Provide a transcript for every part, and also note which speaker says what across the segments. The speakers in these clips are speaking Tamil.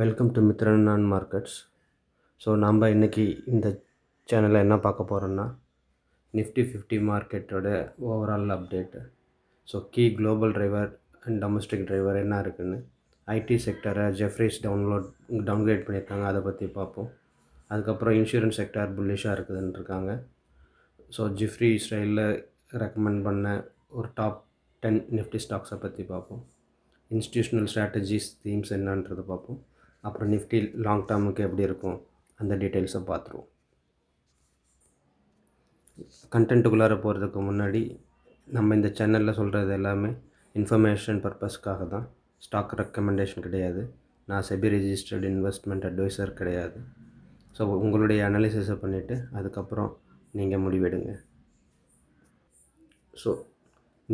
Speaker 1: Welcome to Mithran and markets. So நம்ம இன்றைக்கி இந்த சேனலில் என்ன பார்க்க போகிறோன்னா நிஃப்டி 50 மார்க்கெட்டோட overall update. So key global driver and domestic driver என்ன இருக்குதுன்னு, ஐடி செக்டரை ஜெஃப்ரீஸ் டவுன்கிரேட் பண்ணியிருக்காங்க, அதை பற்றி பார்ப்போம். அதுக்கப்புறம் இன்சூரன்ஸ் செக்டார் புல்லிஷாக இருக்குதுன்னு இருக்காங்க. ஸோ ஜிஃப்ரி இஸ்ரேலில் ரெக்கமெண்ட் பண்ண ஒரு டாப் 10 நிஃப்டி ஸ்டாக்ஸை பற்றி பார்ப்போம். இன்ஸ்டியூஷனல் ஸ்ட்ராட்டஜிஸ் தீம்ஸ் என்னன்றது பார்ப்போம். அப்புறம் நிஃப்டி லாங் டேர்முக்கு எப்படி இருக்கும் அந்த டீட்டெயில்ஸை பார்த்துருவோம். கண்டென்ட்டுக்குள்ளார போகிறதுக்கு முன்னாடி நம்ம இந்த சேனலில் சொல்கிறது எல்லாமே இன்ஃபர்மேஷன் பர்பஸ்க்காக தான், ஸ்டாக் ரெக்கமெண்டேஷன் கிடையாது. நான் செபி ரெஜிஸ்டர்டு இன்வெஸ்ட்மெண்ட் அட்வைசர் கிடையாது. ஸோ உங்களுடைய அனாலிசிஸை பண்ணிவிட்டு அதுக்கப்புறம் நீங்கள் முடிவெடுங்க. ஸோ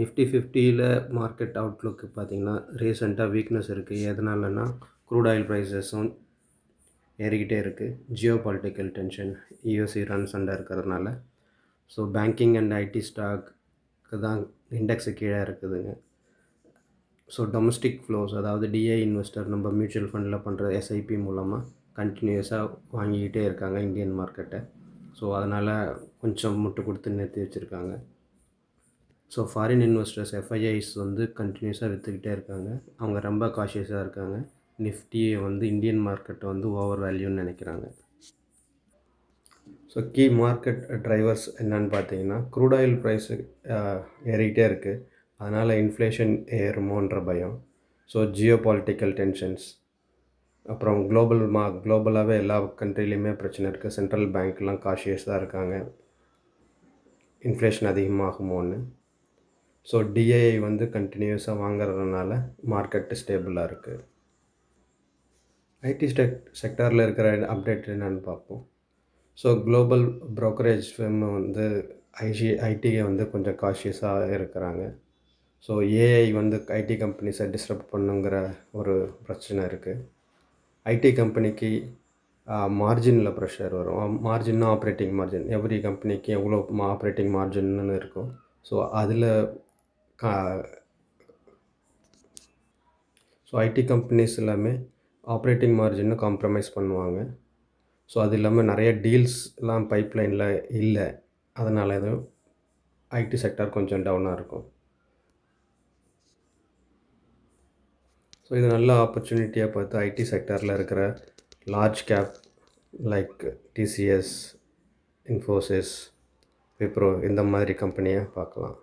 Speaker 1: நிஃப்டி 50யில் மார்க்கெட் அவுட்லுக்கு பார்த்திங்கன்னா ரீசெண்டாக வீக்னஸ் இருக்குது. எதனாலன்னா க்ரூட் ஆயில் ப்ரைஸஸும் ஏறிக்கிட்டே இருக்குது. Geopolitical tension, US Iran சண்டை இருக்கிறதுனால. So banking and IT stock தான் இண்டெக்ஸு கீழே இருக்குதுங்க. ஸோ டொமஸ்டிக் ஃப்ளோஸ், அதாவது டிஐ இன்வெஸ்டர் நம்ம மியூச்சுவல் ஃபண்டில் பண்ணுற எஸ்ஐபி மூலமாக கண்டினியூஸாக வாங்கிக்கிட்டே இருக்காங்க இந்தியன் மார்க்கெட்டை. ஸோ அதனால் கொஞ்சம் முட்டு கொடுத்து நிறுத்தி வச்சுருக்காங்க. ஸோ ஃபாரின் இன்வெஸ்டர்ஸ் எஃப்ஐஐஸ் கண்டினியூஸாக விற்றுக்கிட்டே இருக்காங்க. அவங்க ரொம்ப காஷியஸாக இருக்காங்க. நிஃப்டியை இந்தியன் மார்க்கெட்டை ஓவர் வேல்யூன்னு நினைக்கிறாங்க. ஸோ கீ மார்க்கெட் டிரைவர்ஸ் என்னன்னு பார்த்தீங்கன்னா, க்ரூட் ஆயில் ப்ரைஸு ஏறிக்கிட்டே இருக்குது. அதனால் இன்ஃப்ளேஷன் ஏறுமோன்ற பயம். ஸோ ஜியோ பொலிட்டிக்கல் டென்ஷன்ஸ், அப்புறம் குளோபலாகவே எல்லா கண்ட்ரிலையுமே பிரச்சனை இருக்குது. சென்ட்ரல் பேங்க்லாம் காஷியஸாக இருக்காங்க, இன்ஃப்ளேஷன் அதிகமாகுமோன்னு. ஸோ டிஐ கண்டினியூஸாக வாங்குறதுனால மார்க்கெட்டு ஸ்டேபிளாக இருக்குது. ஐடி செக்டாரில் இருக்கிற அப்டேட் என்னென்னு பார்ப்போம். ஸோ குளோபல் ப்ரோக்கரேஜ் ஃபேம் ஐடியை கொஞ்சம் காஷியஸாக இருக்கிறாங்க. ஸோ ஏஐ ஐடி கம்பெனிஸை டிஸ்டர்ப் பண்ணுங்கிற ஒரு பிரச்சனை இருக்குது. ஐடி கம்பெனிக்கு மார்ஜினில் ப்ரெஷர் வரும். மார்ஜின்னா ஆப்ரேட்டிங் மார்ஜின், எவ்ரி கம்பெனிக்கு எவ்வளோ ஆப்ரேட்டிங் மார்ஜின்னு இருக்கும். ஸோ அதில் ஸோ ஐடி கம்பெனிஸ் எல்லாமே ஆப்ரேட்டிங் மார்ஜின்னு காம்ப்ரமைஸ் பண்ணுவாங்க. ஸோ அது இல்லாமல் நிறைய டீல்ஸ்லாம் பைப்லைனில் இல்லை. அதனால் எதுவும் ஐடி செக்டார் கொஞ்சம் டவுனாக இருக்கும். ஸோ இது நல்ல ஆப்பர்ச்சுனிட்டியாக பார்த்து ஐடி செக்டாரில் இருக்கிற large cap like TCS, Infosys, Wipro இந்த மாதிரி கம்பெனியை பார்க்கலாம்.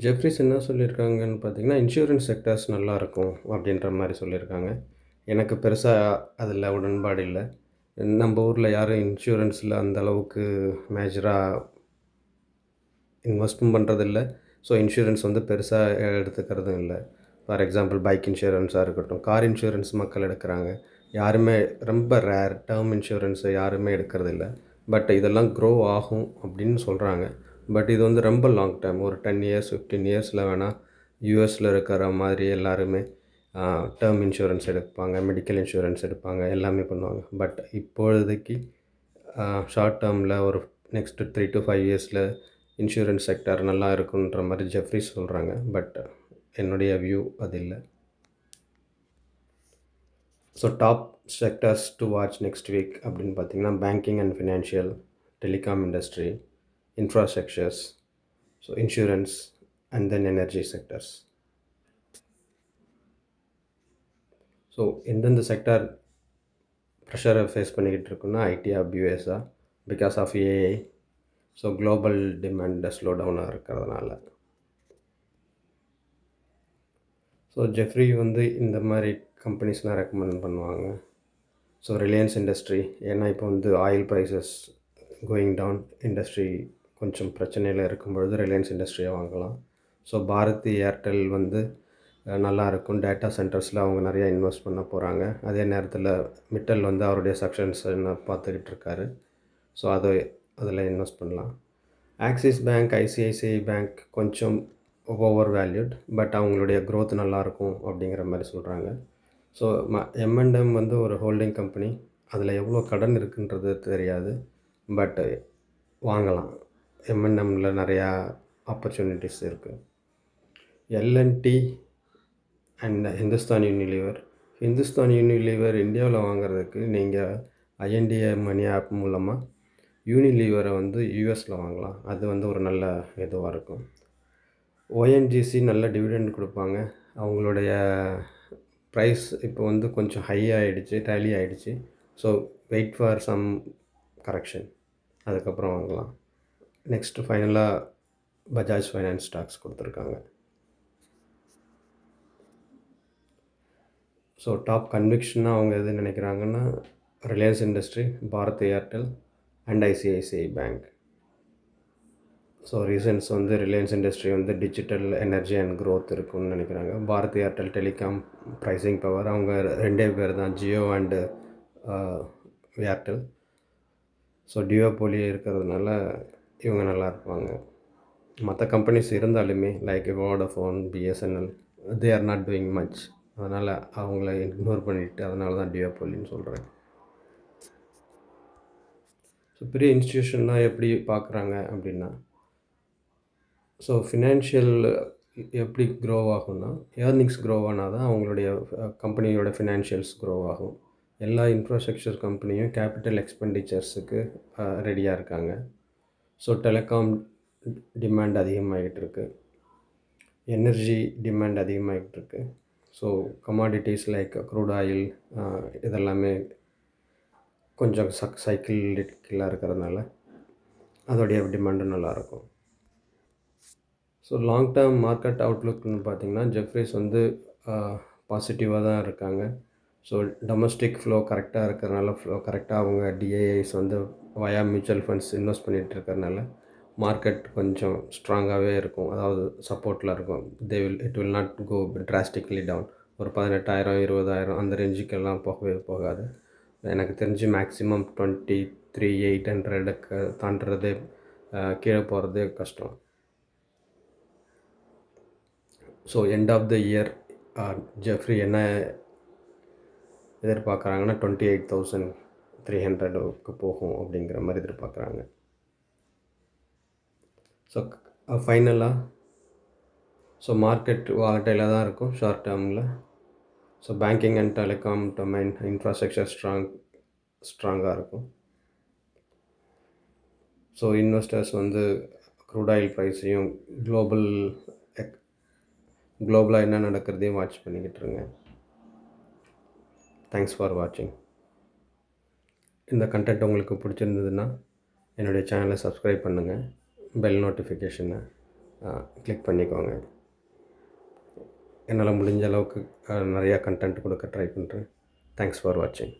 Speaker 1: ஜெஃப்ரீஸ் என்ன சொல்லியிருக்காங்கன்னு பார்த்தீங்கன்னா, இன்சூரன்ஸ் செக்டர்ஸ் நல்லாயிருக்கும் அப்படின்ற மாதிரி சொல்லியிருக்காங்க. எனக்கு பெருசாக அதில் உடன்பாடு இல்லை. நம்ம ஊரில் யாரும் இன்சூரன்ஸில் அந்தளவுக்கு மேஜராக இன்வெஸ்ட்டும் பண்ணுறதில்ல. ஸோ இன்சூரன்ஸ் பெருசாக எடுத்துக்கிறதும் இல்லை. ஃபார் எக்ஸாம்பிள் பைக் இன்சூரன்ஸாக இருக்கட்டும், கார் இன்சூரன்ஸ் மக்கள் எடுக்கிறாங்க. யாருமே ரொம்ப ரேர் டேர்ம் இன்சூரன்ஸை யாருமே எடுக்கிறதில்ல. பட் இதெல்லாம் க்ரோ ஆகும் அப்படின்னு சொல்கிறாங்க. பட் இது ரொம்ப லாங் டேர்ம், ஒரு 10 இயர்ஸ் 15 இயர்ஸில் வேணால் யூஎஸில் இருக்கிற மாதிரி எல்லாருமே டேர்ம் இன்சூரன்ஸ் எடுப்பாங்க, மெடிக்கல் இன்சூரன்ஸ் எடுப்பாங்க, எல்லாமே பண்ணுவாங்க. பட் இப்பொழுதைக்கு ஷார்ட் டேர்மில் ஒரு நெக்ஸ்ட்டு 3 to 5 இயர்ஸில் இன்சூரன்ஸ் செக்டார் நல்லா இருக்குன்ற மாதிரி ஜெஃப்ரீஸ் சொல்கிறாங்க. பட் என்னுடைய வியூ அது இல்லை. So top sectors to watch next week அப்படின்னு பார்த்தீங்கன்னா, banking and financial, telecom industry, infrastructures, so insurance and then energy sectors. So எந்தெந்த செக்டார் ப்ரெஷரை ஃபேஸ் பண்ணிக்கிட்டு இருக்குன்னா, ஐடியா பியூஎஸ்ஆ because of AI. So global demand slow டவுனாக இருக்கிறதுனால. ஸோ ஜெஃப்ரி இந்த மாதிரி கம்பெனிஸ்லாம் ரெக்கமெண்ட் பண்ணுவாங்க. ஸோ ரிலையன்ஸ் இண்டஸ்ட்ரி, ஏன்னா இப்போ oil prices going down, industry கொஞ்சம் பிரச்சனையில் இருக்கும்பொழுது ரிலையன்ஸ் இண்டஸ்ட்ரியை வாங்கலாம். ஸோ பாரதி ஏர்டெல் நல்லாயிருக்கும். டேட்டா சென்டர்ஸில் அவங்க நிறையா இன்வெஸ்ட் பண்ண போகிறாங்க. அதே நேரத்தில் மிட்டல் அவருடைய சக்ஸன்ஸ் பார்த்துக்கிட்டு இருக்காரு. ஸோ அதில் இன்வெஸ்ட் பண்ணலாம். ஆக்சிஸ் பேங்க், ஐசிஐசிஐ பேங்க் கொஞ்சம் ஓவர் வேல்யூட், பட் அவங்களுடைய க்ரோத் நல்லாயிருக்கும் அப்படிங்கிற மாதிரி சொல்கிறாங்க. ஸோ எம்என்எம் ஒரு ஹோல்டிங் கம்பெனி, அதில் எவ்வளோ கடன் இருக்குன்றது தெரியாது, பட் வாங்கலாம். எம்என்எம்மில் நிறையா ஆப்பர்ச்சுனிட்டிஸ் இருக்குது. L and T and Hindustan Unilever, Hindustan Unilever இந்தியாவில் வாங்குறதுக்கு நீங்கள் ஐஎன்டிஏ மணி ஆப் மூலமாக யூனிலீவரை வந்து யூஎஸில் வாங்கலாம். அது வந்து ஒரு நல்ல இதுவாக இருக்கும். ஓஎன்ஜிசி நல்ல டிவிடெண்ட் கொடுப்பாங்க. அவங்களுடைய ப்ரைஸ் இப்போ வந்து கொஞ்சம் ஹை ஆகிடுச்சு, டேலி ஆகிடுச்சு. So wait for some correction, அதுக்கப்புறம் வாங்கலாம். நெக்ஸ்ட்டு ஃபைனலாக பஜாஜ் ஃபைனான்ஸ் ஸ்டாக்ஸ் கொடுத்துருக்காங்க. ஸோ டாப் கன்விக்ஷனாக அவங்க எது நினைக்கிறாங்கன்னா Reliance industry, Bharat Airtel and ICICI bank. So reasons வந்து ரிலையன்ஸ் இண்டஸ்ட்ரி வந்து டிஜிட்டல் எனர்ஜி அண்ட் க்ரோத் இருக்குன்னு நினைக்கிறாங்க. Bharat Airtel telecom pricing power, அவங்க 2 பேர் தான், Jio and Airtel. So duopoly இருக்கிறதுனால இவங்க நல்லா இருப்பாங்க. மற்ற கம்பெனிஸ் இருந்தாலுமே like Vodafone, BSNL, they are not doing much. அதனால் அவங்கள இக்னோர் பண்ணிவிட்டு அதனால தான் டியோபோலின்னு சொல்கிறேன். ஸோ பெரிய இன்ஸ்டியூஷன்லாம் எப்படி பார்க்குறாங்க அப்படின்னா, ஸோ ஃபினான்ஷியல் எப்படி க்ரோ ஆகும்னா, ஏர்னிங்ஸ் க்ரோ ஆனால் தான் அவங்களுடைய கம்பெனியோட ஃபினான்ஷியல்ஸ் க்ரோ ஆகும். எல்லா இன்ஃப்ராஸ்ட்ரக்சர் கம்பெனியும் கேபிட்டல் எக்ஸ்பெண்டிச்சர்ஸுக்கு ரெடியாக இருக்காங்க. ஸோ டெலிகாம் டிமாண்ட் அதிகமாகிட்டு இருக்கு, எனர்ஜி டிமாண்ட் அதிகமாகிட்டு இருக்கு. So commodities like crude oil இதெல்லாமே கொஞ்சம் சைக்கிளிக்கலாக இருக்கிறதுனால அதோடைய டிமாண்டும் நல்லாயிருக்கும். ஸோ லாங் டேர்ம் மார்க்கெட் அவுட்லுக்னு பார்த்திங்கன்னா ஜெஃப்ரீஸ் வந்து பாசிட்டிவாக தான் இருக்காங்க. ஸோ டொமஸ்டிக் ஃப்ளோ கரெக்டாக இருக்கிறதுனால, கரெக்டாக அவங்க டிஐஐஸ் வந்து வயா மியூச்சுவல் ஃபண்ட்ஸ் இன்வெஸ்ட் பண்ணிகிட்டு இருக்கிறதுனால மார்க்கெட் கொஞ்சம் ஸ்ட்ராங்காகவே இருக்கும், அதாவது சப்போர்ட்டில் இருக்கும். It will not go drastically down. ஒரு 18,000 20,000 அந்த ரேஞ்சுக்கெல்லாம் போகவே போகாது. எனக்கு தெரிஞ்சு மேக்ஸிமம் 23,800க்கு தாண்டுறதே, கீழே போகிறதே கஷ்டம். So end of the year Jefferies என்ன எதிர்பார்க்குறாங்கன்னா 28,300க்கு போகும் அப்படிங்கிற மாதிரி எதிர்பார்க்குறாங்க. ஸோ ஃபைனலாக ஸோ மார்க்கெட் வாலட்டைலாக தான் இருக்கும் ஷார்ட் டேர்மில். So banking and telecom domain infrastructure ஸ்ட்ராங்காக இருக்கும். ஸோ இன்வெஸ்டர்ஸ் வந்து க்ரூட் ஆயில் ப்ரைஸையும் குளோபலாக என்ன நடக்கிறதையும் வாட்ச் பண்ணிக்கிட்டு இருங்க. தேங்க்ஸ் ஃபார் வாட்சிங். இந்த கண்டென்ட் உங்களுக்கு பிடிச்சிருந்ததுன்னா என்னுடைய சேனலை சப்ஸ்கிரைப் பண்ணுங்கள், பெல் நோட்டிஃபிகேஷனை கிளிக் பண்ணிக்கோங்க. என்னால் முடிஞ்ச அளவுக்கு நிறையா கண்டென்ட் கொடுக்க ட்ரை பண்ணுறேன். தேங்க்ஸ் ஃபார் வாட்சிங்.